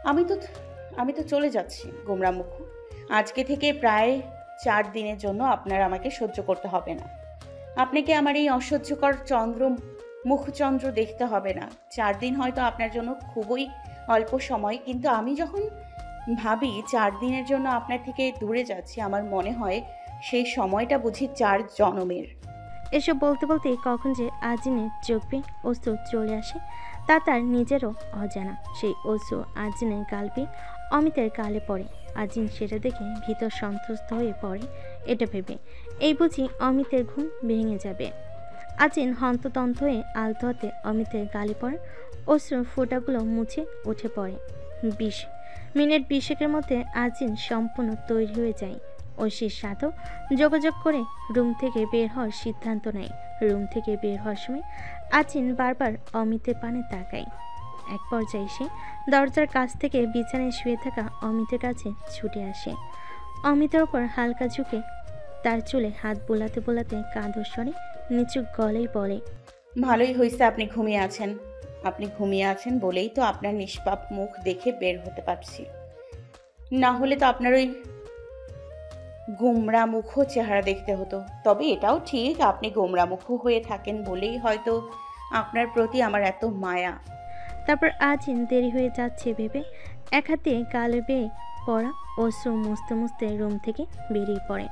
আমি তো আমি তো চলে যাচ্ছি গোমরামুখ। আজকে থেকে প্রায় 4 দিনের জন্য আপনার আমাকে সহ্য করতে হবে না। আপনাকে আমার এই অসহ্যকর মুখচন্দ্র দেখতে হবে না। 4 দিন হয়তো আপনার জন্য খুবই অল্প সময়, কিন্তু আমি যখন ভাবি 4 দিনের জন্য আপনার থেকে দূরে যাচ্ছি, আমার মনে হয় সেই সময়টা বুঝি 4 জনমের। এসব বলতে বলতেই কখন যে আজিনের চোখ বেয়ে অশ্রু চলে আসে তা তার নিজেরও অজানা। সেই অশ্রু আজিনের গাল বেয়ে অমিতের গালে পড়ে। আজিন সেটা দেখে ভীতর সন্ত্রস্ত হয়ে পড়ে, এটা ভেবে এই বুঝি অমিতের ঘুম ভেঙে যাবে। আজিন হন্তদন্ত হয়ে আলতো হাতে অমিতের গালে পড়ে অশ্রুর ফোঁটাগুলো মুছে উঠে পড়ে। 20 মিনিট 20-এর মধ্যে আজিন সম্পূর্ণ তৈরি হয়ে যায়। ঐশীর সাথেও যোগাযোগ করে রুম থেকে বের হওয়ার সিদ্ধান্ত নেয়। রুম থেকে বের হওয়ার সময় আজিন বারবার অমিতের পানে তাকায়। এক পর্যায়ে সে দরজার কাছ থেকে বিছানায় শুয়ে থাকা অমিতের কাছে ছুটে আসে। অমিতের ওপর হালকা ঝুঁকে তার চুলে হাত বোলাতে বোলাতে কাঁদো স্বরে নিচু গলায় বলে, ভালোই হয়েছে আপনি ঘুমিয়ে আছেন। আপনি ঘুমিয়ে আছেন বলেই তো আপনার নিষ্পাপ মুখ দেখে বের হতে পারছি, না হলে তো আপনার ওই গোমরামুখ চেহারা দেখতে হতো। তবে এটাও ঠিক, আপনি গোমরামুখ হয়ে থাকেন বলেই হয়তো আপনার প্রতি আমার এত মায়া। তারপর আজিন দেরি হয়ে যাচ্ছে ভেবে এক হাতে গালে বেয়ে পড়া অশ্রু মুছতে মুছতে রুম থেকে বেরিয়ে পড়ে।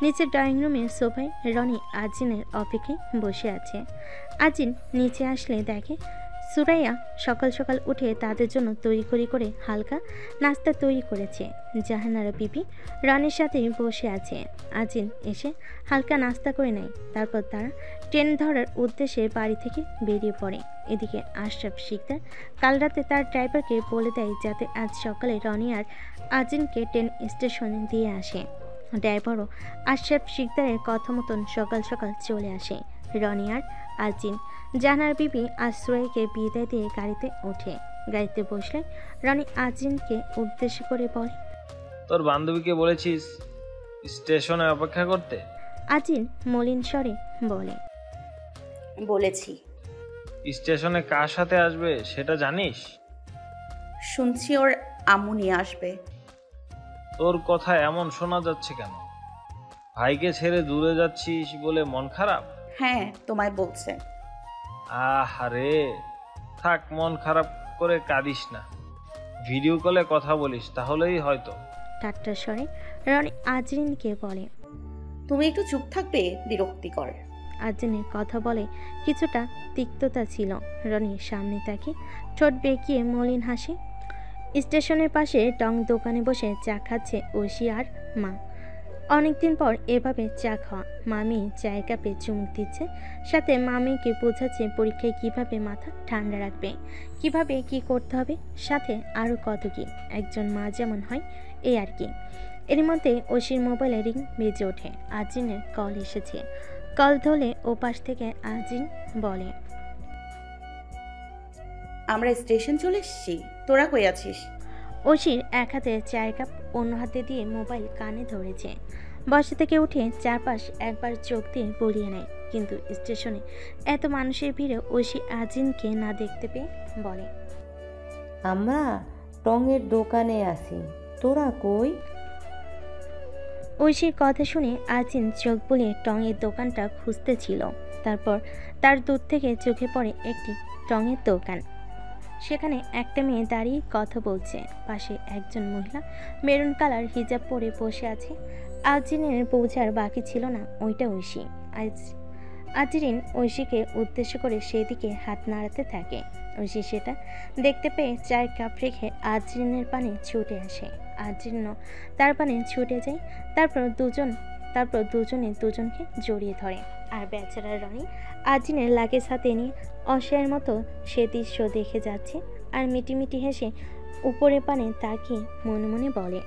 নিচে ড্রয়িং রুমের সোফায় রনি আজিনের অপেক্ষায় বসে আছে। আজিন নিচে আসলে দেখে সুরাইয়া সকাল সকাল উঠে তাদের জন্য তৈরি করে হালকা নাস্তা তৈরি করেছে। জাহানারা বিবি রনির সাথে বসে আছে। আজিন এসে হালকা নাস্তা করে নেয়। তারপর তারা ট্রেন ধরার উদ্দেশ্যে বাড়ি থেকে বেরিয়ে পড়ে। এদিকে আশরাফ শিকদার কাল রাতে তার ড্রাইভারকে বলে দেয় যাতে আজ সকালে রনি আর আজিনকে ট্রেন স্টেশনে দিয়ে আসে। ড্রাইভারও আশরাফ শিকদারের কথা মতন সকাল সকাল চলে আসে। রনি আর আজিন জাহানারা বিবি আশ্রয়কে বিদায় দিয়ে গাড়িতে ওঠে। গাড়িতে বসলে রনি আজিনকে উদ্দেশ্য করে বলে, তোর বান্ধবীকে বলেছিস স্টেশনে অপেক্ষা করতে? আজিন মলিন স্বরে বলে, বলেছি। স্টেশনে কার সাথে আসবে সেটা জানিস? শুনছি ওর আম্মু নিয়ে আসবে। তোর কথা এমন শোনা যাচ্ছে কেন? ভাইকে ছেড়ে দূরে যাচ্ছিস বলে মন খারাপ? হ্যাঁ, তোমায় বলছে। আহারে, থাক, মন খারাপ করে কাঁদিস না। ভিডিও কলে কথা বলিস, তাহলেই হয়তো। ঠাট্টার স্বরে রনি আজরিনকে বলে, তুমি একটু চুপ থাকবে, বিরক্তিকর। আজরিনের কথা বলে কিছুটা তিক্ততা ছিল। রনির সামনে তাকে ঠোঁট বেঁকিয়ে মলিন হাসি। স্টেশনের পাশে টং দোকানে বসে চা খাচ্ছে ঐশী আর মা। অনেকদিন পর এভাবে চা খাওয়া। মামি চায়ের কাপে চুমুক দিচ্ছে, সাথে মামিকে বোঝাচ্ছে পরীক্ষায় কিভাবে মাথা ঠান্ডা রাখবে, কিভাবে কি করতে হবে, সাথে আরও কত কি। একজন মা যেমন হয় এই আর কি। এর মধ্যে ঐশীর মোবাইলে রিং বেজে ওঠে। আজিনের কল এসেছে। কল ধরলে ওপাশ থেকে আজিন বলে, আমরা স্টেশন চলে এসেছি, তোরা কই আছিস? ঐশীর এক হাতে চায়ের কাপ অন্য হাতে দিয়ে মোবাইল কানে ধরেছে। বসা থেকে উঠে চারপাশ একবার চোখ দিয়ে বলিয়ে নেয়, কিন্তু স্টেশনে এত মানুষের ভিড়ে ঐশী আজিনকে না দেখতে পেয়ে বলে, আমরা টঙের দোকানে আছি, তোরা কই? ঐশীর কথা শুনে আজিন চোখ বুলিয়ে টঙের দোকানটা খুঁজতেছিল। তারপর তার দূর থেকে চোখে পড়ে একটি টঙের দোকান। সেখানে একটা মেয়ে দাঁড়িয়ে কথা বলছে। পাশে একজন মহিলা মেরুন কালার হিজাব পরে বসে আছে। আজিনের বোঝার বাকি ছিল না ওইটা ঐশী। আজরিন ঐশীকে উদ্দেশ্য করে সেদিকে হাত নাড়াতে থাকে। ঐশী সেটা দেখতে পেয়ে চায়ের কাপ রেখে আজরিনের পানে ছুটে আসে। আজরিনও তার পানে ছুটে যায়। তারপর দুজনে দুজনকে জড়িয়ে ধরে। আর বেচারা রনি আজিনের লাগেজ হাতে নিয়ে অসহায়ের মতো সে দৃশ্য দেখে যাচ্ছে আর মিটিমিটি হেসে উপরে পানে তাকিয়ে মনে মনে বলে,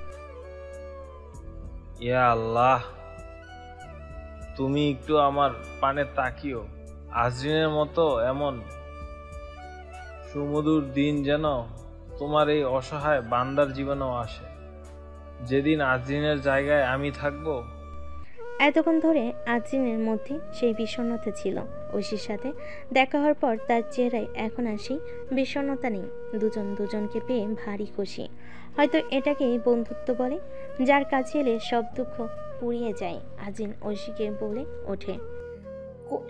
ইয়া আল্লাহ, তুমি একটু আমার পানে তাকিও। আজরিনের মতো এমন সুমধুর দিন যেন তোমার এই অসহায় বান্দার জীবনেও আসে। যেদিন আজরিনের জায়গায় আমি থাকবো। এতক্ষণ ধরে আজিনের মধ্যে সেই বিষণ্ণতা ছিল। ঐশীর সাথে দেখা হওয়ার পর তার চেহারায় এখন আর সেই বিষণ্ণতা নেই। দুজন দুজনকে পেয়ে ভারী খুশি। হয়তো এটাকেই বন্ধুত্ব বলে, যার কাছে এলে সব দুঃখ পুড়িয়ে যায়। আজিন ঐশীকে বলে ওঠে।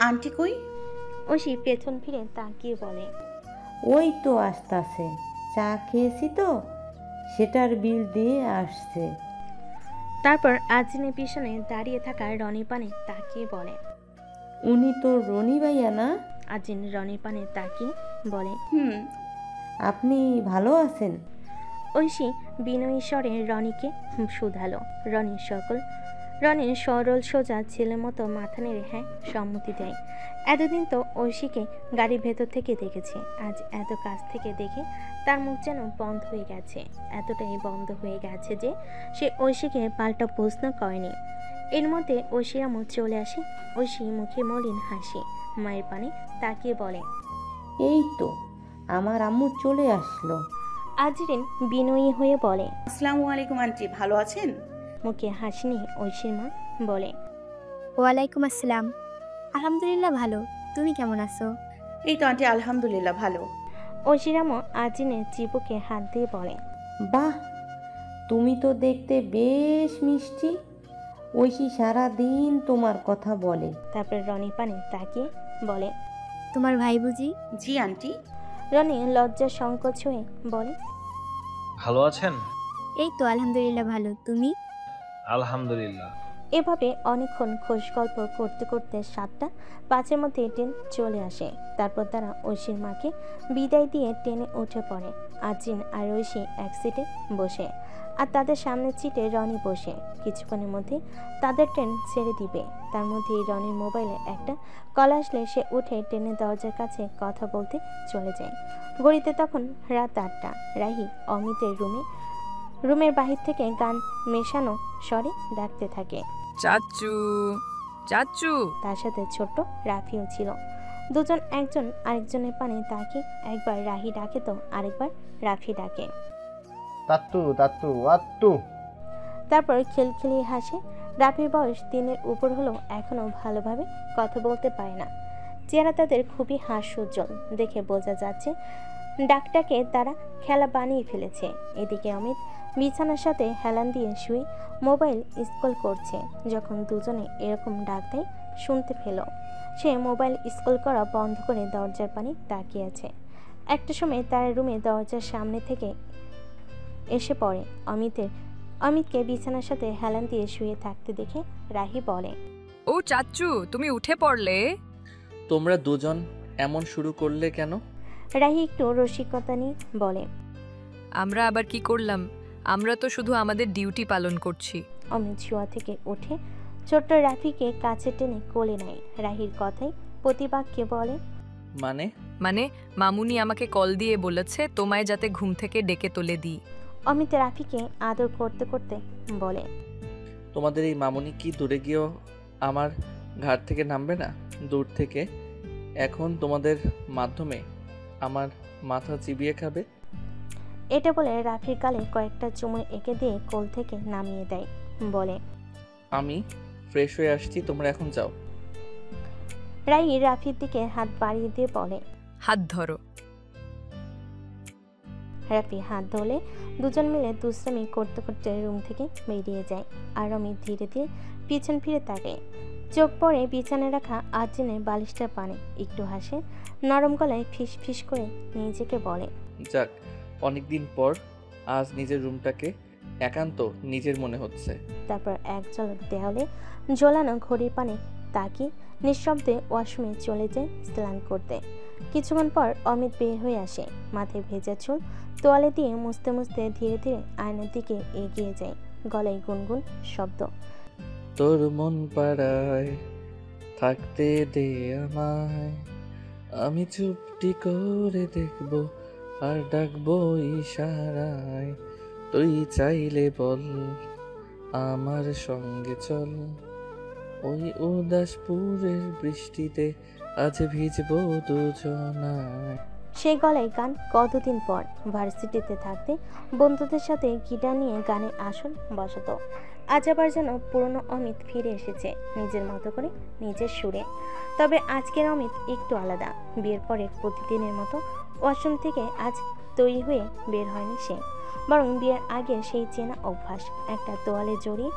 আন্টি কই? ঐশী পেছন ফিরে তাকিয়ে বলে, ওই তো আসতাছে, চা খেয়েছি তো, সেটার বিল দিয়ে আসছে। তারপর আজিনের পিছনে দাঁড়িয়ে থাকা রনির পানে তাকিয়ে বলে। উনি তো রনি ভাইয়া না? আজিন রনির পানে তাকিয়ে বলে, হুম। আপনি ভালো আছেন? ঐশী বিনয়ী স্বরে রনিকে শুধালো। রনির সরল সোজা ছেলের মতো মাথা নেড়ে হ্যাঁ সম্মতি দেয়। এতদিন তো ঐশীকে গাড়ির ভেতর থেকে দেখেছে, আজ এত কাছ থেকে দেখে তার মুখ যেন বন্ধ হয়ে গেছে। এতটাই বন্ধ হয়ে গেছে যে সে ঐশীকে পাল্টা প্রশ্ন করেনি। এর মধ্যে ঐশীর আম্মু চলে আসে। ঐশী মুখে মলিন হাসি, মায়ের পানে তাকিয়ে বলে, এই তো আমার আম্মু চলে আসলো। আজরিন বিনয়ী হয়ে বলে। আসসালামু আলাইকুম আন্টি, ভালো আছেন? মুখে হাসি নিয়ে ঐশীর মা বলে, ওয়ালাইকুম আসসালাম। আলহামদুলিল্লাহ ভালো, তুমি কেমন আছো? এই তো আন্টি, আলহামদুলিল্লাহ ভালো। ঐশীর আম্মু আজিনের চিবুকে হাত দিয়ে বলে, বাহ, তুমি তো দেখতে বেশ মিষ্টি। ঐশী সারাদিন তোমার কথা বলে। তারপর রনি পানে তাকিয়ে বলে, তোমার ভাই বুঝি? জি আন্টি। রনি লজ্জা সংকোচ হয়ে বলে, ভালো আছেন? এই তো আলহামদুলিল্লাহ ভালো, তুমি? আলহামদুলিল্লাহ। এভাবে অনেকক্ষণ খোশ গল্প করতে করতে 7:05 মধ্যে ট্রেন চলে আসে। তারপর তারা ঐশীর মাকে বিদায় দিয়ে ট্রেনে উঠে পড়ে। আজিন আর ঐশী এক সিটে বসে, আর তাদের সামনের সিটে রনি বসে। কিছুক্ষণের মধ্যে তাদের ট্রেন ছেড়ে দিবে। তার মধ্যেই রনির মোবাইলে একটা কল আসলে সে উঠে ট্রেনের দরজার কাছে কথা বলতে চলে যায়। ঘড়িতে তখন রাত 8টা। রাহি অমিতের রুমের বাহির থেকে গান মেশানো স্বরে ডাকতে থাকে, চাচু চাচু। তার সাথে ছোট্ট রাফিও ছিল। দুজন একজন আরেকজনের পানে তাকিয়ে একবার রাহি ডাকে তো আরেকবার রাফি ডাকে। তাত্তু তাত্তু আত্তু। তারপর খিলখিলিয়ে হাসে। রাফির বয়স 3-এর উপর হলেও এখনো ভালোভাবে কথা বলতে পারে না। চেহারা তাদের খুবই হাস্যোজ্জ্বল, দেখে বোঝা যাচ্ছে ডাকটাকে তারা খেলা বানিয়ে ফেলেছে। এদিকে অমিত বিছানার সাথে হেলান দিয়ে শুয়ে মোবাইল স্ক্রল করছে। যখন দুজনে এরকম ডাক দেয় শুনতে পেল, সে মোবাইল স্ক্রল করা বন্ধ করে দরজার পানে তাকিয়ে আছে। একটা সময় তার রুমে দরজার সামনে থেকে এসে পড়ে। অমিতকে বিছানার সাথে হেলান দিয়ে শুয়ে থাকতে দেখে রাহি বলে, ও চাচু, তুমি উঠে পড়লে? তোমরা দুজন এমন শুরু করলে কেন? রাহি একটু রসিকতা নিয়ে বলে, আমরা আবার কি করলাম? আমরা তো শুধু আমাদের ডিউটি পালন করছি। অমিত শোয়া থেকে উঠে ছোট্ট রাফিকে কাছে টেনে কোলে নেয়। রাহির কথায় প্রতিবাক্যে বলে, মানে মামুনি আমাকে কল দিয়ে বলেছে তোমায় যাতে ঘুম থেকে ডেকে তোলে দিই। অমিত রাফিকে আদর করতে করতে বলে, তোমাদের এই মামুনি কি দূরে গিয়েও আমার ঘাট থেকে নামবে না? দূর থেকে এখন তোমাদের মাধ্যমে আমার মাথা চিবিয়ে খাবে। এটা বলে রাফির গালে কয়েকটা চুমু এঁকে দিয়ে কোল থেকে নামিয়ে দেয়। বলে, আমি ফ্রেশ হয়ে আসছি, তোমরা এখন যাও। রাহি রাফির দিকে হাত বাড়িয়ে দিয়ে বলে, হাত ধরো। রাফি হাত ধরলে দুজন মিলে দুষ্টামি করতে করতে রুম থেকে বেরিয়ে যায়। আর অমিত ধীরে ধীরে পিছন ফিরে তাকায়। চোখ পড়ে বিছানায় রাখা আজিনের বালিশটার পানে, একটু হাসে, নরম গলায় ফিস ফিস করে নিজেকে বলে, যাক, অনেকদিন পর আজ নিজের রুমটাকে একান্ত নিজের মনে হচ্ছে। তারপর এক ঝলক দেওয়ালে ঝোলানো ঘড়ির পানে তাকিয়ে নিঃশব্দে ওয়াশরুমে চলে যায় স্নান করতে। কিছুক্ষণ পর অমিত বের হয়ে আসে। মাথায় ভেজা চুল তোয়ালে দিয়ে মুছতে মুছতে ধীরে ধীরে আয়নার দিকে এগিয়ে যায়। গলায় গুনগুন শব্দ, তোর মন পাড়ায় থাকতে দে আমায়, আমি চুপটি করে দেখবো আর ডাকবো ইশারায়, তুই চাইলে বল আমার সঙ্গে চল, ওই উদাসপুরের বৃষ্টিতে আজ ভিজবো দুজনায়। সেই গলায় গান কতদিন পর। ভার্সিটিতে থাকতে বন্ধুদের সাথে গিটার নিয়ে গানের আসর বসাতো। আজ আবার যেন পুরনো অমিত ফিরে এসেছে নিজের মতো করে, নিজের সুরে। তবে আজকের অমিত একটু আলাদা। বিয়ের পরে প্রতিদিনের মতো ওয়াশরুম থেকে আজ তৈরি হয়ে বের হয়নি সে, বরং বিয়ের আগে সেই চেনা অভ্যাস। একটা তোয়ালে জড়িয়ে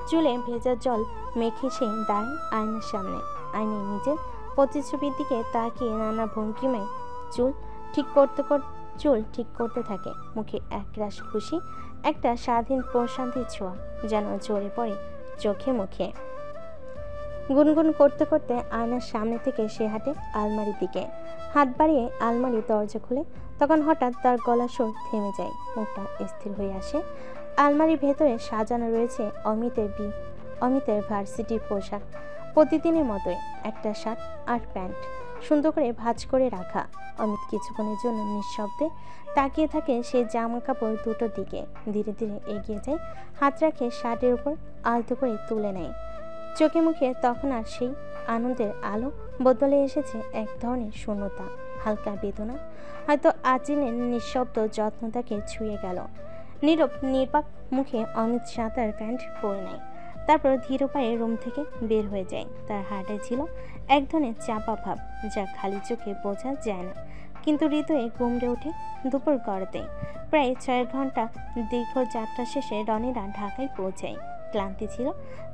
চুলে ভেজা জল মেখে সে দাঁড়ায় আয়নার সামনে। আয়নায় নিজের প্রতিচ্ছবির দিকে তাকিয়ে নানা ভঙ্গিমায় চুল ঠিক করতে থাকে। মুখে একরাশ খুশি, একটা স্বাধীন প্রশান্তির ছোঁয়া যেন ঝরে পড়ে চোখে মুখে। গুনগুন করতে করতে আয়নার সামনে থেকে সে হাঁটে আলমারির দিকে। হাত বাড়িয়ে আলমারির দরজা খুলে, তখন হঠাৎ তার গলার সুর থেমে যায়, মুখটা স্থির হয়ে আসে। আলমারির ভেতরে সাজানো রয়েছে অমিতের ভার্সিটির পোশাক। প্রতিদিনের মতোই একটা শার্ট আর প্যান্ট সুন্দর করে ভাঁজ করে রাখা। অমিত কিছুক্ষণের জন্য নিঃশব্দে তাকিয়ে থাকে সেই জামা কাপড় দুটোর দিকে। ধীরে ধীরে এগিয়ে যায়, হাত রাখে শার্টের উপর, আলতো করে তুলে নেয়। চোখে মুখে তখন আর সেই আনন্দের আলো বদলে এসেছে এক ধরনের শূন্যতা, হালকা বেদনা। হয়তো আজিনের নিঃশব্দ যত্ন তাকে ছুঁয়ে গেল। নীরব নির্বাক মুখে অমিত সাঁতার প্যান্ট পরে নেয়, তারপর ধীর পায়ে রুম থেকে বের হয়ে যায়। তার হার্টে ছিল এক ধরনের চাপা ভাব, যা খালি চোখে বোঝা যায় না, কিন্তু হৃদয়ে গুমড়ে ওঠে। দুপুর গড়াতে প্রায় 6 ঘন্টা দীর্ঘ যাত্রা শেষে রনিরা ঢাকায় পৌঁছায়। ক্লান্তি ছিল,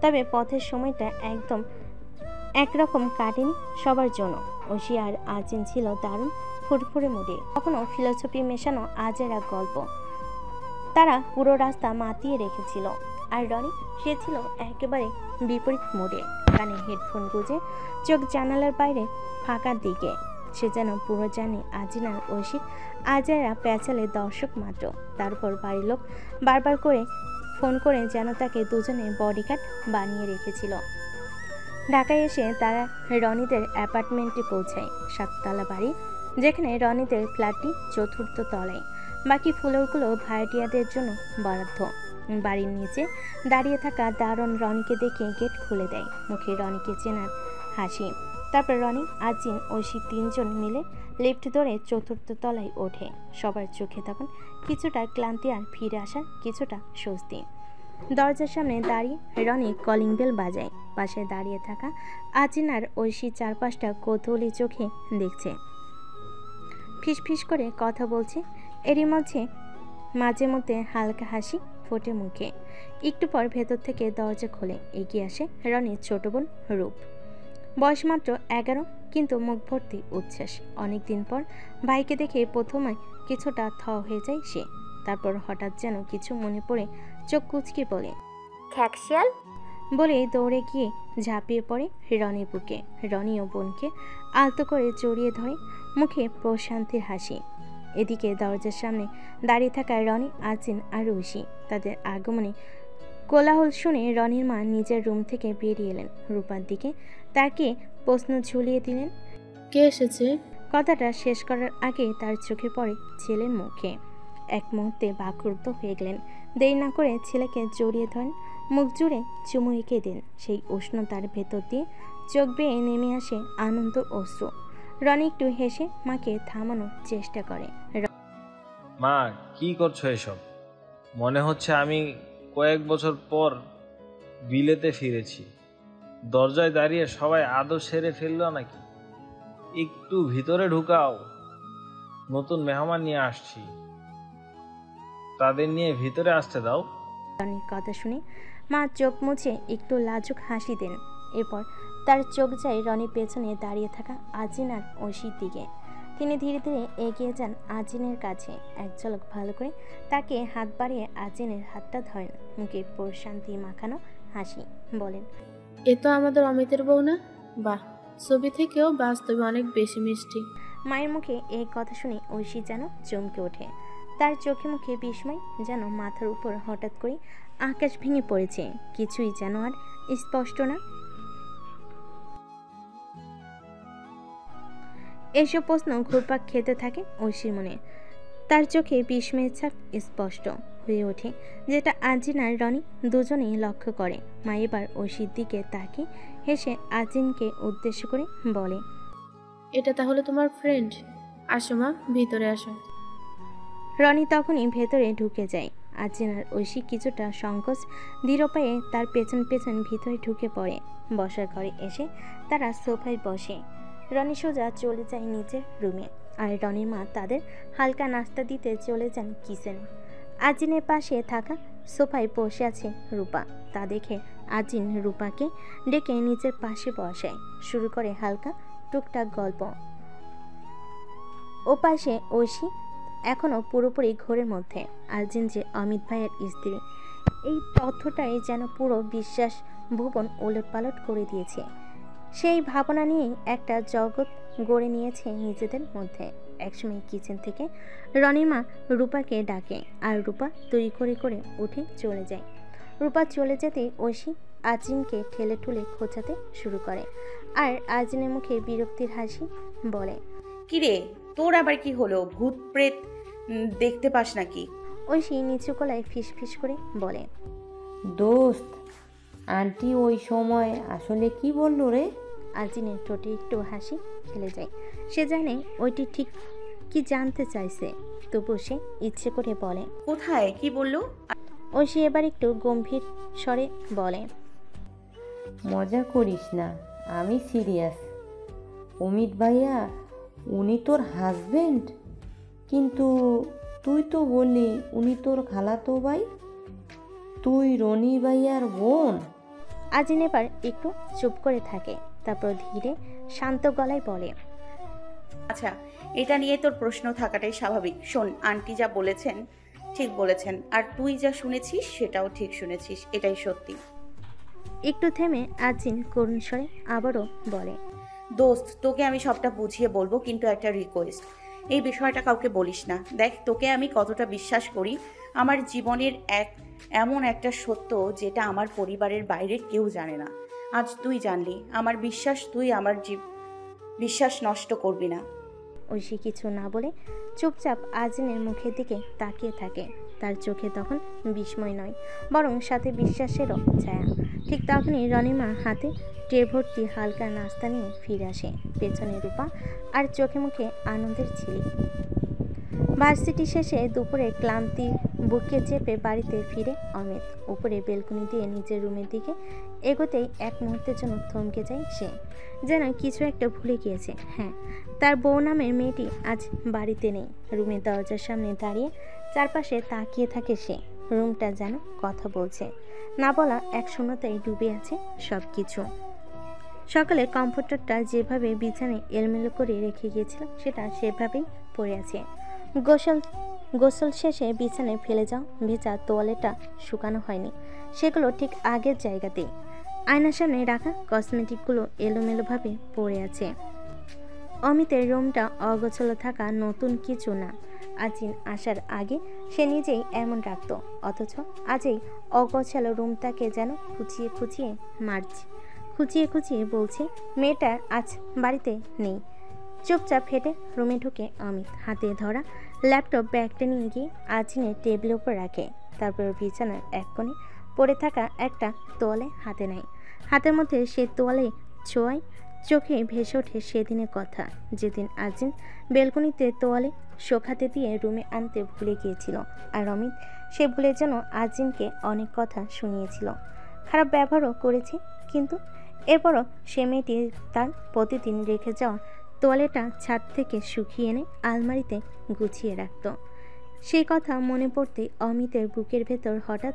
তবে পথের সময়টা একদম একরকম কাটেনি সবার জন্য। ঐশী আর আজিন ছিল দারুণ ফুরফুরে মুডে, কখনো ফিলোসফি মেশানো আজের এক গল্প তারা পুরো রাস্তা মাতিয়ে রেখেছিল। আর রনি, সে ছিল একেবারে বিপরীত মোডে, কানে হেডফোন গুঁজে চোখ জানালার বাইরে ফাঁকার দিকে। সে যেন পুরো জানে আজিন আর ঐশী আজেরা প্যাচালে দর্শক মাত্র। তারপর বাড়ির লোক বারবার করে ফোন করে যেন তাকে দুজনে বডিগার্ড বানিয়ে রেখেছিল। ঢাকায় এসে তারা রনিদের অ্যাপার্টমেন্টে পৌঁছায়। 7 তলা বাড়ি, যেখানে রনিদের ফ্ল্যাটটি 4র্থ তলায়। বাকি ফ্লোরগুলো ভাড়াটিয়াদের জন্য বরাদ্দ। বাড়ির নিচে দাঁড়িয়ে থাকা দারুণ রনিকে দেখে গেট খুলে দেয়, মুখে রনিকে চেনার হাসি। তারপর রনি, আজিন, ঐশী 3 জন মিলে লিফট ধরে 4র্থ তলায় ওঠে। সবার চোখে তখন কিছুটা ক্লান্তি আর ফিরে আসার কিছুটা স্বস্তি। দরজার সামনে দাঁড়িয়ে রনি কলিং বেল বাজায়। পাশে দাঁড়িয়ে থাকা আজিন আর ঐশী চারপাশটা কৌতূহলী চোখে দেখছে, ফিসফিস করে কথা বলছে। এরই মাঝে মধ্যে হালকা হাসি ফোটে মুখে। একটু পর ভেতর থেকে দরজা খোলে, এগিয়ে আসে রনির ছোট বোন রূপ। বয়স মাত্র 11, কিন্তু মুখ ভর্তি উচ্ছ্বাস। অনেকদিন পর ভাইকে দেখে প্রথমে কিছুটা থ হয়ে যায় সে। তারপর হঠাৎ যেন কিছু মনে পড়ে চোখ কুচকে বলে, খ্যাকশিয়াল। বলে দৌড়ে গিয়ে ঝাঁপিয়ে পড়ে রনির বুকে। রনি ও বোনকে আলতো করে জড়িয়ে ধরে, মুখে প্রশান্তির হাসি। এদিকে দরজার সামনে দাঁড়িয়ে থাকা রনি, আজিন আর ঐশী, তাদের আগমনে কোলাহল শুনে রনির মা নিজের রুম থেকে বেরিয়ে এলেন। রূপার দিকে তাকিয়ে প্রশ্ন ঝুলিয়ে দিলেন, কে এসেছে? কথাটা শেষ করার আগে তার চোখে পড়ে ছেলের মুখে। এক মুহূর্তে বাকরুদ্ধ হয়ে গেলেন। দেরি না করে ছেলেকে জড়িয়ে ধরেন, মুখ জুড়ে চুমু এঁকে দেন। সেই উষ্ণতার ভেতর দিয়ে চোখ বেয়ে নেমে আসে আনন্দ অশ্রু। রনি একটু হেসে মাকে থামানোর চেষ্টা করে। মা, কি করছো এসব? মনে হচ্ছে আমি কয়েক বছর পর বিলেতে ফিরেছি। দরজায় দাঁড়িয়ে সবাই আদর সেরে ফেললো নাকি? একটু ভিতরে ঢুকাও, নতুন মেহমান নিয়ে আসছি, তাদের নিয়ে ভিতরে আসতে দাও। রনির কথা শুনে মা চোখ মুছে একটু লাজুক হাসি দেন। এরপর তার চোখ যায় রনির পেছনে দাঁড়িয়ে থাকা আজিন আর ঐশীর দিকে। তিনি ধীরে ধীরে এগিয়ে যান আজিনের কাছে। এক ঝলক ভালো করে তাকে হাত বাড়িয়ে আজিনের হাতটা ধরেন, মুখে প্রশান্তি মাখানো হাসি। বলেন, এ তো আমাদের অমিতের বউ না? বাহ, ছবি থেকেও বাস্তবে অনেক বেশি মিষ্টি। মায়ের মুখে এই কথা শুনে ঐশী যেন চমকে ওঠে। তার চোখে মুখে বিস্ময়, যেন মাথার উপর হঠাৎ করে আকাশ ভেঙে পড়েছে। কিছুই যেন আর স্পষ্ট না। এসব প্রশ্ন ঘুরপাক খেতে থাকে ঐশীর মনে। তার চোখে বিস্ময়ের ছাপ স্পষ্ট হয়ে ওঠে, যেটা আজিন আর রনি দুজনেই লক্ষ্য করে। মা এবার ঐশীর দিকে তাকিয়ে হেসে আজিনকে উদ্দেশ্য করে বলে, এটা তাহলে তোমার ফ্রেন্ড? আসো মা, ভিতরে আসো। রনি তখনই ভেতরে ঢুকে যায়। আজিন আর ঐশী কিছুটা সংকোচ দৃঢ় পায়ে তার পেছন পেছন ভিতরে ঢুকে পড়ে। বসার ঘরে এসে তারা সোফায় বসে। রনি সোজা চলে যায় নিজের রুমে, আর রনির মা তাদের হালকা নাস্তা দিতে চলে যান কিচেনে। আজিনের পাশে থাকা সোফায় বসে আছে রূপা। তা দেখে আজিন রূপাকে ডেকে নিজের পাশে বসায়, শুরু করে হালকা টুকটাক গল্প। ও পাশে ঐশী এখনও পুরোপুরি ঘোরের মধ্যে। আজিন যে অমিত ভাইয়ের স্ত্রী, এই তথ্যটাই যেন পুরো বিশ্বাস ভুবন ওলটপালট করে দিয়েছে। সেই ভাবনা নিয়েই একটা জগৎ গড়ে নিয়েছে নিজেদের মধ্যে। একসময় কিচেন থেকে রনির মা রূপাকে ডাকে, আর রূপা তৈরি করে করে উঠে চলে যায়। রূপা চলে যেতেই ঐশী আজিনকে ঠেলে ঠুলে খোঁচাতে শুরু করে, আর আজিনের মুখে বিরক্তির হাসি। বলে, কিরে, তোর আবার কি হলো? ভূত প্রেত দেখতে পাস নাকি? ঐশী নিচু গলায় ফিসফিস করে বলে, দোস্ত, আন্টি ওই সময় আসলে কি বললো রে? আজিনের ঠোঁটে একটু হাসি খেলে যায়। সে জানে ওইটি ঠিক কি জানতে চাইছে, তবু সে ইচ্ছে করে বলে, কোথায়? কি বললো? ঐশী এবার একটু গম্ভীর স্বরে বলে, মজা করিস না, আমি সিরিয়াস। অমিত ভাইয়া, উনি তোর হাজবেন্ড, কিন্তু তুই তো বললি উনি তোর খালাতো ভাই, তুই রনি ভাইয়ার বোন। আজিন এবার একটু চুপ করে থাকে, তারপর ধীরে শান্ত গলায় বলে, আচ্ছা, এটা নিয়ে তোর প্রশ্ন থাকাটাই স্বাভাবিক। শোন, আন্টি যা বলেছেন ঠিক বলেছেন, আর তুই যা শুনেছিস সেটাও ঠিক শুনেছিস, এটাই সত্যি। একটু থেমে আজিন করুণ স্বরে আবারও বলে, দোস্ত, তোকে আমি সবটা বুঝিয়ে বলবো, কিন্তু একটা রিকোয়েস্ট, এই বিষয়টা কাউকে বলিস না। দেখ, তোকে আমি কতটা বিশ্বাস করি। আমার জীবনের এমন একটা সত্য যেটা আমার পরিবারের বাইরে কেউ জানে না। আজ তুই জানলি, আমার বিশ্বাস তুই আমার বিশ্বাস নষ্ট করবি না। ঐশী কিছু না বলে চুপচাপ আজিনের মুখের দিকে তাকিয়ে থাকে। তার চোখে তখন বিস্ময় নয়, বরং সাথে বিশ্বাসেরও ছায়া। ঠিক তখনই রনিমা হাতে ট্রে ভর্তি হালকা নাস্তা নিয়ে ফিরে আসে। পেছনে রূপা, আর চোখে মুখে আনন্দের ঝিলিক। ভার্সিটি শেষে দুপুরে ক্লান্তি বুকে চেপে বাড়িতে ফিরে অমিত। উপরে বেলকনি দিয়ে নিজের রুমের দিকে এগোতেই এক মুহূর্তের জন্য থমকে যায় সে, যেন কিছু একটা ভুলে গিয়েছে। হ্যাঁ, তার বউ নামের মেয়েটি আজ বাড়িতে নেই। রুমের দরজার সামনে দাঁড়িয়ে চারপাশে তাকিয়ে থাকে সে। রুমটা যেন কথা বলছে, না বলা এক শূন্যতায় ডুবে আছে সব কিছু। সকালে কমফোর্টারটা যেভাবে বিছানায় এলোমেলো করে রেখে গিয়েছিল সেটা সেভাবেই পড়ে আছে। গোসল শেষে বিছানায় ফেলে যাও ভেজা তোয়ালেটা শুকানো হয়নি, সেগুলো ঠিক আগের জায়গাতেই। আয়নার সামনে রাখা কসমেটিকগুলো এলোমেলোভাবে পড়ে আছে। অমিতের রুমটা অগোছালো থাকা নতুন কিছু না। আজিন আসার আগে সে নিজেই এমন রাখত, অথচ আজই অগোছালো রুমটাকে যেন খুঁচিয়ে খুঁচিয়ে মারছে। খুঁচিয়ে বলছে মেয়েটা আজ বাড়িতে নেই। চুপচাপ হেঁটে রুমে ঢুকে অমিত। হাতে ধরা ল্যাপটপ ব্যাগটা নিয়ে গিয়ে আজিনের টেবিলের উপর রাখে। তারপর বিছানার এক কোণে পড়ে থাকা একটা তোয়ালে হাতে নেয়। হাতের মধ্যে সে তোয়ালে ছোঁয়ায় চোখে ভেসে ওঠে সেদিনের কথা, যেদিন আজিন বেলকনিতে তোয়ালে শোকাতে দিয়ে রুমে আনতে ভুলে গিয়েছিল। আর অমিত সে ভুলে যেন আজিনকে অনেক কথা শুনিয়েছিল, খারাপ ব্যবহারও করেছে। কিন্তু এরপরও সে মেয়েটি তার প্রতিদিন রেখে যাওয়া তোয়ালেটা ছাদ থেকে শুকিয়ে এনে আলমারিতে গুছিয়ে রাখত। সেই কথা মনে পড়তে অমিতের বুকের ভেতর হঠাৎ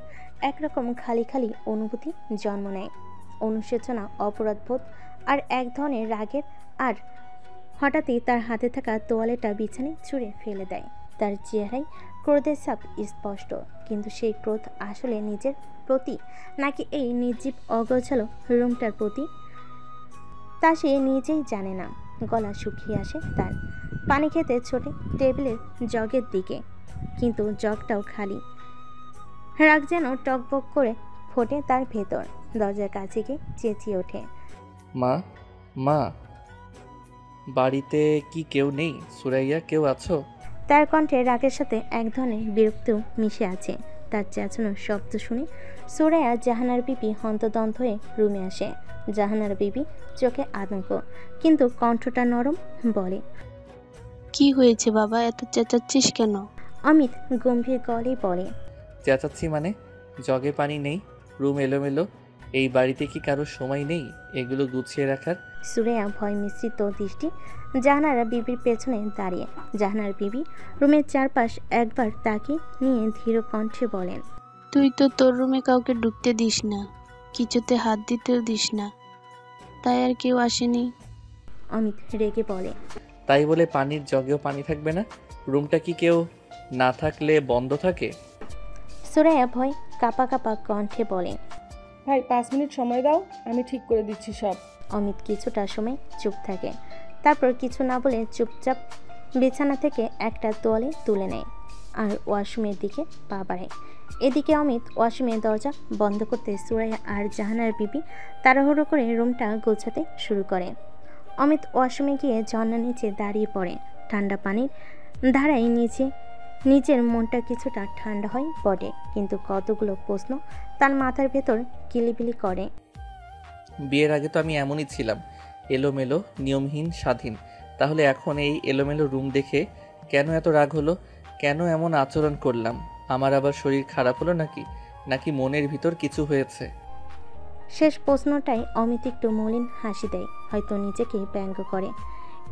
একরকম খালি খালি অনুভূতি জন্ম নেয়। অনুশোচনা, অপরাধবোধ আর এক ধরনের রাগের। আর হঠাৎই তার হাতে থাকা তোয়ালেটা বিছানায় ছুঁড়ে ফেলে দেয়। তার চেহারায় ক্রোধের ছাপ স্পষ্ট, কিন্তু সেই ক্রোধ আসলে নিজের প্রতি নাকি এই নির্জীব অগোছালো রুমটার প্রতি তা সে নিজেই জানে না। গলা শুকিয়ে আসে তার। পানি খেতে ছোটে টেবিলের জগের দিকে, কিন্তু জগটাও খালি। রাগ যেন টকবক করে ফোটে তার ভেতর। দরজার কাছে গিয়ে চেঁচিয়ে ওঠে, মা, মা, বাড়িতে কি কেউ নেই? সুরাইয়া, কেউ আছো? তার কণ্ঠে রাগের সাথে এক ধরনের বিরক্তিও মিশে আছে। তার চেঁচানোর শব্দ শুনে সুরাইয়া জাহানার বিবি হন্তদন্ত হয়ে রুমে আসে। জাহানার বিবি চোখে আতঙ্ক, কিন্তু কণ্ঠটা নরম। বলে, কি হয়েছে বাবা, এত চেঁচাচ্ছিস কেন? অমিত গম্ভীর গলায় বলে, চেঁচাচ্ছি মানে? জগে পানি নেই, রুম এলোমেলো। এই বাড়িতে কি কারোর সময় নেই এগুলো গুছিয়ে রাখার? সুরাইয়া ভয় মিশ্রিত দৃষ্টি জাহানারা বিবির পেছনে দাঁড়িয়ে। জাহানার বিবি রুমের চারপাশ একবার তাকিয়ে নিয়ে ধীর কণ্ঠে বলেন, তুই তো তোর রুমে কাউকে ঢুকতে দিস না, কিছুতে হাত দিতেও দিস না, তাই আর কেউ আসেনি। অমিত রেগে বলে, তাই বলে পানির জগেও পানি থাকবে না? রুমটা কি কেউ না থাকলে বন্ধ থাকে? সুরাইয়া ভয় কাপা কাপা কণ্ঠে বলে। ভাই 5 মিনিট সময় দাও, আমি ঠিক করে দিচ্ছি সব। অমিত কিছুটা সময় চুপ থাকে, তারপর কিছু না বলে চুপচাপ বিছানা থেকে একটা তোয়ালে তুলে নেয় আর ওয়াশরুমের দিকে পা বাড়ায়। এদিকে অমিত ওয়াশরুমের দরজা বন্ধ করতে সুরাইয়া আর জাহানার বিবি তাড়াহুড়ো করে রুমটা গোছাতে শুরু করে। অমিত ওয়াশরুমে গিয়ে ঝর্ণার নিচে দাঁড়িয়ে পড়ে। ঠান্ডা পানির ধারায় নিজের মনটা কিছুটা ঠান্ডা হয় বটে, কিন্তু কতগুলো প্রশ্ন তার মাথার ভেতর কিলিবিলি করে। বিয়ের আগে তো আমি এমনই ছিলাম, এলোমেলো, নিয়মহীন, স্বাধীন। তাহলে এখন এই এলোমেলো রুম দেখে কেন এত রাগ হলো? কেন এমন আচরণ করলাম? আমার আবার শরীর খারাপ হলো নাকি? নাকি মনের ভিতর কিছু হয়েছে? শেষ প্রশ্নটাই অমিত একটু মলিন হাসি দেয়, হয়তো নিজেকে ব্যঙ্গ করে।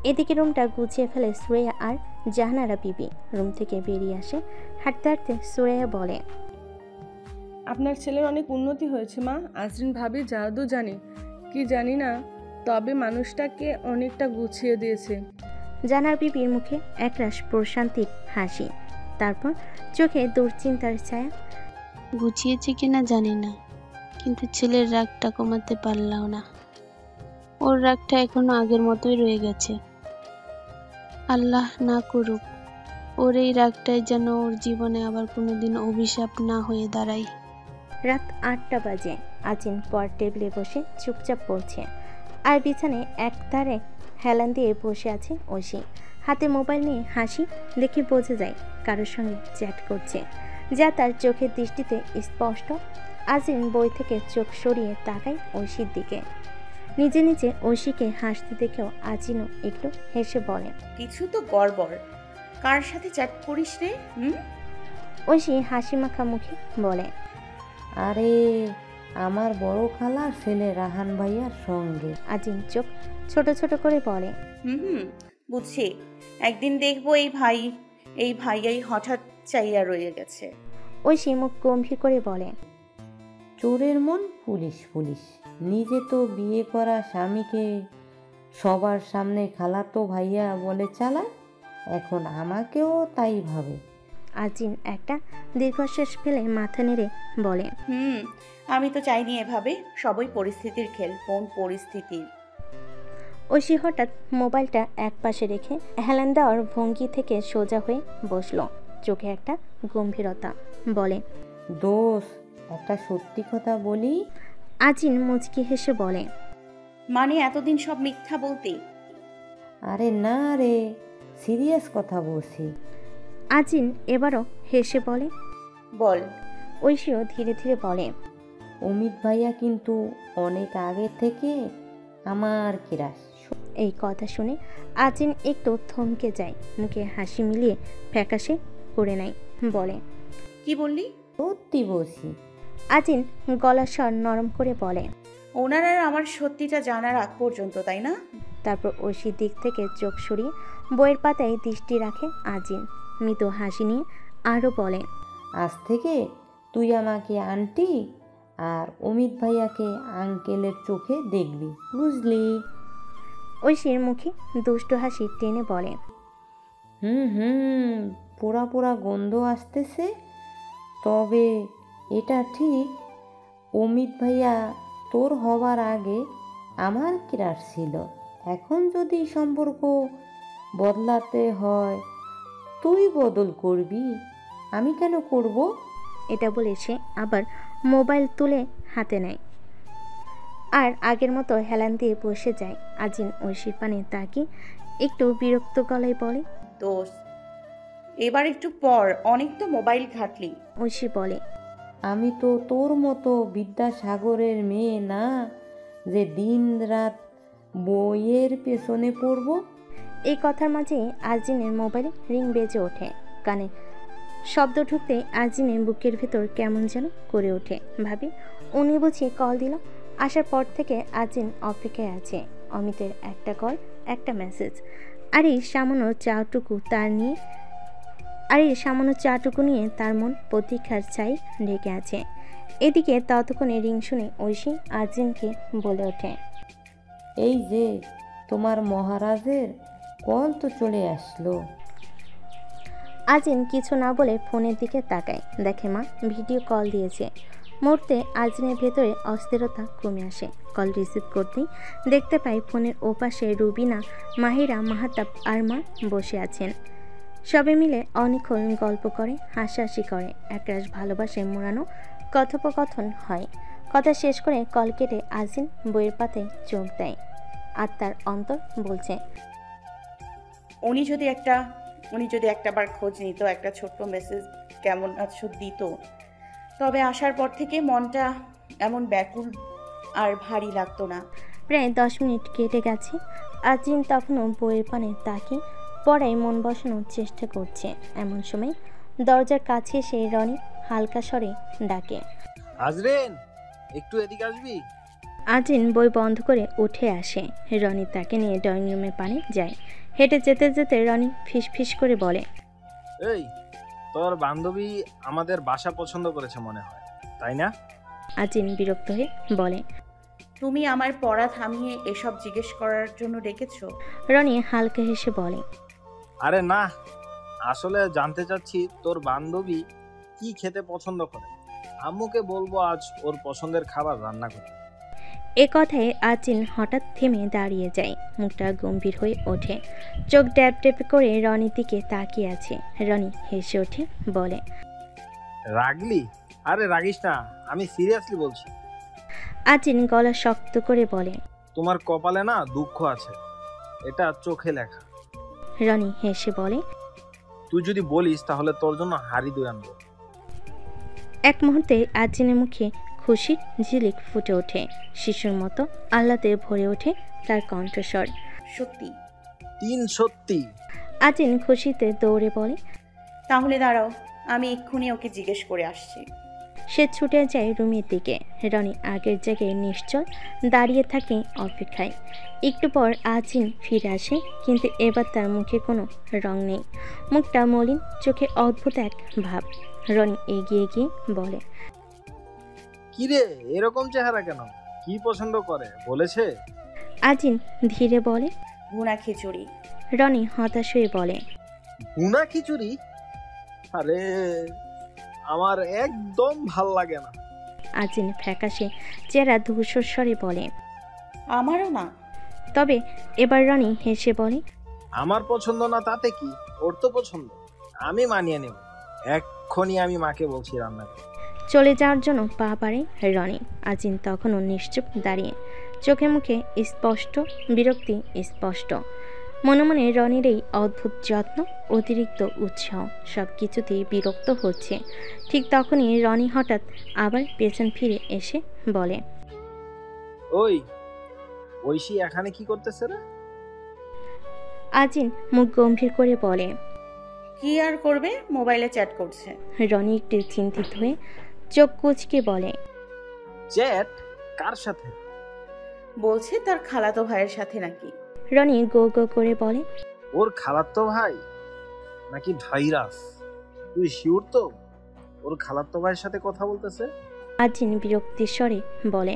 এদিকে রুমটা গুছিয়ে ফেলে সুরাইয়া আর জাহানারা বিবি। রুম থেকে বেরিয়ে আসে হাঁটতে হাঁটতে সুরাইয়া বলে, আপনার ছেলের অনেক উন্নতি হয়েছে মা। আজরিন ভাবি জাদু জানি কি জানি না, তবে মানুষটাকে অনেকটা গুছিয়ে দিয়েছে। জাহানার বিবির মুখে একরাশ প্রশান্তির হাসি, তারপর চোখে দুশ্চিন্তার ছায়া। গুছিয়েছে কিনা জানি না, কিন্তু ছেলের রাগটা কমাতে পারলাম না। ওর রাগটা এখনো আগের মতোই রয়ে গেছে। আল্লাহ না করুক ওর এই রাগটাই যেন ওর জীবনে আবার কোনোদিন অভিশাপ না হয়ে দাঁড়ায়। রাত 8টা বাজে। আজিন পর টেবিলে বসে চুপচাপ পড়ছে, আর বিছানায় একধারে হেলান দিয়ে বসে আছে ঐশী। হাতে মোবাইল নিয়ে হাসি দেখে বোঝা যায় কারোর সঙ্গে চ্যাট করছে, যা তার চোখের দৃষ্টিতে স্পষ্ট। আজিন বই থেকে চোখ সরিয়ে তাকায় ঐশীর দিকে। নিজে নিজে ঐশীকে হাসতে দেখেও আজিনও একটু হেসে বলে, কিছু তো গড়বড়। কার সাথে চ্যাট করিস রে? ঐশী হাসি মাখা মুখে বলে, আরে আমার বড় খালার ছেলে রাহান ভাইয়ার সঙ্গে। আজিন চোখ ছোট ছোট করে বলে, বুঝছি। একদিন দেখবো এই ভাইয়াই হঠাৎ চাইয়া রয়ে গেছে। ঐশী মুখ গম্ভীর করে বলে, চোরের মন পুলিশ পুলিশ। নিজে তো বিয়ে করা স্বামীকে সবার সামনে খালাতো ভাইয়া বলে চালায়, এখন আমাকেও তাই ভাবে। আজিন একটা দীর্ঘশ্বাস ফেলে মাথা নেড়ে বলে, আমি তো চাইনি এভাবে। সবই পরিস্থিতির খেল। কোন পরিস্থিতির? ঐশী হঠাৎ মোবাইলটা এক পাশে রেখে হেলান দেওয়ার ভঙ্গি থেকে সোজা হয়ে বসলো, চোখে একটা গম্ভীরতা। বলে, দোষ, একটা সত্যি কথা বলি। আজিন মুচকি হেসে বলে, মানে এতদিন সব মিথ্যা বলতে? আরে না রে, সিরিয়াস কথা বলছি। আজিন এবারও হেসে বলে, বল। ঐশীও ধীরে ধীরে বলে, অমিত ভাইয়া কিন্তু অনেক আগে থেকে আমার কিরাস। এই কথা শুনে আজিন একটু থমকে যায়, মুখে হাসি মিলিয়ে ফ্যাকাশে করে নেয়। বলে, কি বললি? সত্যি বলছি। আজিন গলার স্বর নরম করে বলে, ওনার আর আমার সত্যিটা জানার আগ পর্যন্ত, তাই না? তারপর ঐশীর দিক থেকে চোখ সরিয়ে বইয়ের পাতায় দৃষ্টি রাখে আজিন। মৃদু হাসি নিয়ে আরও বলে, আজ থেকে তুই আমাকে আন্টি আর অমিত ভাইয়াকে আঙ্কেলের চোখে দেখবি, বুঝলি? ঐশীর মুখে দুষ্টু হাসি টেনে বলে, পোড়া পোড়া গন্ধ আসতেছে। তবে এটা ঠিক, অমিত ভাইয়া তোর হবার আগে আমার ক্রাশ ছিল। এখন যদি সম্পর্ক বদলাতে হয় তুই বদল করবি, আমি কেন করব? এটা বলে সে আবার মোবাইল তুলে হাতে নেয় আর আগের মতো হেলান দিয়ে বসে যায়। আজিন ঐশীর পানে তাকিয়ে একটু বিরক্ত গলায় বলে, দোষ, এবার একটু পর। অনেক তো মোবাইল ঘাটলি। ঐশী বলে, আমি তো তোর মতো বিদ্যাসাগরের মেয়ে না যে দিন রাত বইয়ের পেছনে পড়ব। এই কথার মাঝে আজিনের মোবাইলে রিং বেজে ওঠে। কানে শব্দ ঢুকতেই আজিনের বুকের ভেতর কেমন যেন করে ওঠে। ভাবি উনি বুঝি কল দিল। আসার পর থেকে আজিন অপেক্ষায় আছে অমিতের একটা কল, একটা মেসেজ। আর এই সামান্য চাটুকু নিয়ে তার মন প্রতীক্ষার চাই ঢেকে আছে। এদিকে ততক্ষণে রিং শুনে ঐশী আজিনকে বলে ওঠে, এই যে তোমার মহারাজের কল তো চলে আসলো। আজিন কিছু না বলে ফোনের দিকে তাকায়, দেখে মা ভিডিও কল দিয়েছে। মুহূর্তে আজিনের ভেতরে অস্থিরতা কমে আসে। কল রিসিভ করতেই দেখতে পাই ফোনের ওপাশে রুবিনা, মাহিরা, মাহাতাব আর মা বসে আছেন। সবে মিলে অনেকক্ষণ গল্প করে, হাসাহাসি করে, একরাশ ভালোবাসায় মোড়ানো কথোপকথন হয়। কথা শেষ করে কল কেটে আজিন বইয়ের পাতায় চোখ দেয় আর তার অন্তর বলছে, উনি যদি একটাবার খোঁজ নিত, একটা ছোট্ট মেসেজ কেমন আছো দিত, তবে আসার পর থেকে মনটা এমন ব্যাকুল আর ভারী লাগতো না। প্রায় 10 মিনিট কেটে গেছে। আজিন তখনও বইয়ের পানে তাকিয়ে পড়ায় মন বসানোর চেষ্টা করছে। এমন সময় দরজার কাছে এসে রনি হালকা স্বরে ডাকে, আজরিন, একটু এদিকে আসবি? আজিন বই বন্ধ করে উঠে আসে। রনি তাকে নিয়ে ড্রয়িং রুমের পানে যায়। হেঁটে যেতে যেতে রনি ফিস করে বলে, এই তোর বান্ধবী আমাদের বাসা পছন্দ করেছে মনে হয়, তাই না? আজিন বিরক্ত হয়ে বলে, তুমি আমার পড়া থামিয়ে এসব জিজ্ঞেস করার জন্য ডেকেছো? রনি হালকা হেসে বলে, আরে না, আসলে জানতে চাচ্ছি তোর বান্ধবী কি খেতে পছন্দ করে। আম্মুকে বলবো আজ ওর পছন্দের খাবার রান্না করতে। এ কথায় আজিন হঠাৎ থেমে দাঁড়িয়ে যায়। মুখটা গম্ভীর হয়ে ওঠে, চোখ ড্যাপ ড্যাপ করে রনির দিকে তাকিয়ে আছে। রনি হেসে ওঠে, বলে, রাগলি? আরে রাগিস না, আমি সিরিয়াসলি বলছি। আজিন গলা শক্ত করে বলে, তোমার কপালে না দুঃখ আছে, এটা চোখে লেখা। রনি হেসে বলে, তুই যদি বলিস তাহলে তোর জন্য হাড়ি দই আনবো। এক মুহূর্তে আজিনের মুখে খুশির ঝিলিক ফুটে ওঠে। শিশুর মতো আহ্লাদে ভরে ওঠে তার কণ্ঠস্বর। সত্যি? সত্যি। আজিন খুশিতে দৌড়ে বলে, তাহলে দাঁড়াও, আমি এক্ষুনি ওকে জিজ্ঞেস করে আসছি। সে ছুটে যায় রুমের দিকে। রনি আগের জায়গায় নিশ্চল দাঁড়িয়ে থাকে অপেক্ষায়। একটু পর আজিন ফিরে আসে, কিন্তু এবার তার মুখে কোনো রং নেই। মুখটা মলিন, চোখে অদ্ভুত এক ভাব। রনি এগিয়ে গিয়ে বলে, কিরে এরকম চেহারা কেন? কি পছন্দ করে বলেছে? আজিন ধীরে বলে, ভুনা খিচুড়ি। রনি হতাশ হয়ে বলে, ভুনা খিচুড়ি? আরে আমার একদম ভাল লাগে না। আজিন ফ্যাকাশে চেহারা ধূসর স্বরে বলে, আমারও না। তবে এবার রনি হেসে বলে, আমার পছন্দ না তাতে কি, ওর তো পছন্দ, আমি মানিয়ে নেব। এক্ষুনি আমি মাকে বলছি রান্না করতে। চলে যাওয়ার জন্য পা বাড়ে রনি। আজিন তখনও নিশ্চুপ দাঁড়িয়ে, চোখে মুখে স্পষ্ট বিরক্তি স্পষ্ট। মনে মনে রনির এই অদ্ভুত যত্ন, অতিরিক্ত উৎসাহ সব কিছুতেই বিরক্ত হচ্ছে। ঠিক তখনই রনি হঠাৎ আবার পেছন ফিরে এসে বলে, ওই ঐশী এখানে কি করতেছে রে? আজিন মুখ গম্ভীর করে বলে, কি আর করবে, মোবাইলে চ্যাট করছে। রনি একটু চিন্তিত হয়ে চোখ কুঁচকে বলে, চ্যাট? কার সাথে? বলছে তার খালাতো ভাইয়ের সাথে নাকি। রনি গো গো করে বলে, ওর খালাতো ভাই নাকি ভাইরাস? তুই শিওর তো ওর খালাতো ভাইয়ের সাথে কথা বলতেছে? আজিন বিরক্তির স্বরে বলে,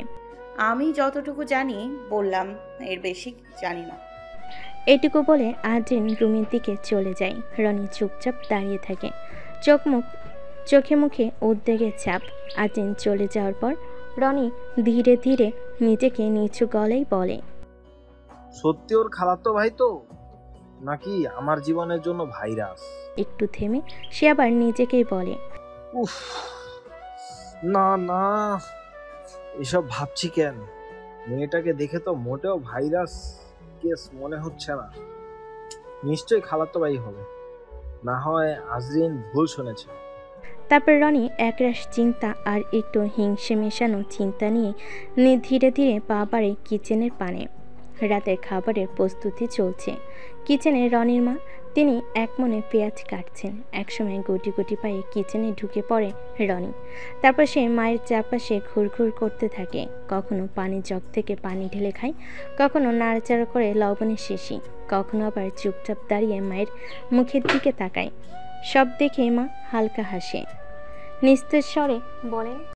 আমি যতটুকু জানি বললাম, এর বেশি জানি না। এটুকু বলে আজিন রুমের দিকে চলে যায়। রনি চুপচাপ দাঁড়িয়ে থাকে, চোখে মুখে উদ্বেগের চাপ। আজিন চলে যাওয়ার পর রনি ধীরে ধীরে নিজেকে নিচু গলায় বলে, সত্যি ওর খালাতো ভাই তো, নাকি আমার জীবনের জন্য ভাইরাস? একটু থেমে সে আবার নিজেকেই বলে, উফ, না না, এসব ভাবছি কেন? মেয়েটাকে দেখে তো মোটেও ভাইরাস কেস মনে হচ্ছে না। নিশ্চয়ই খালাতো ভাই হবে, না হয় আজরিন ভুল শুনেছে। তারপর রনি একরাশ চিন্তা আর একটু হিংসে মেশানো চিন্তা নিয়ে ধীরে ধীরে পা বাড়ে কিচেনের পানে। রাতের খাবারের প্রস্তুতি চলছে। কিচেনে রনির মা, তিনি একমনে পেঁয়াজ কাটছেন। একসময় গুটি গুটি পায়ে কিচেনে ঢুকে পড়ে রনি। তারপর সে মায়ের চারপাশে ঘুরঘুর করতে থাকে। কখনো পানি জগ থেকে পানি ঢেলে খায়, কখনো নাড়াচাড়া করে লবণের শিশি, কখনো আবার চুপচাপ দাঁড়িয়ে মায়ের মুখের দিকে তাকায়। সব দেখে মা হালকা হাসে, নিস্তেজ স্বরে বলেন,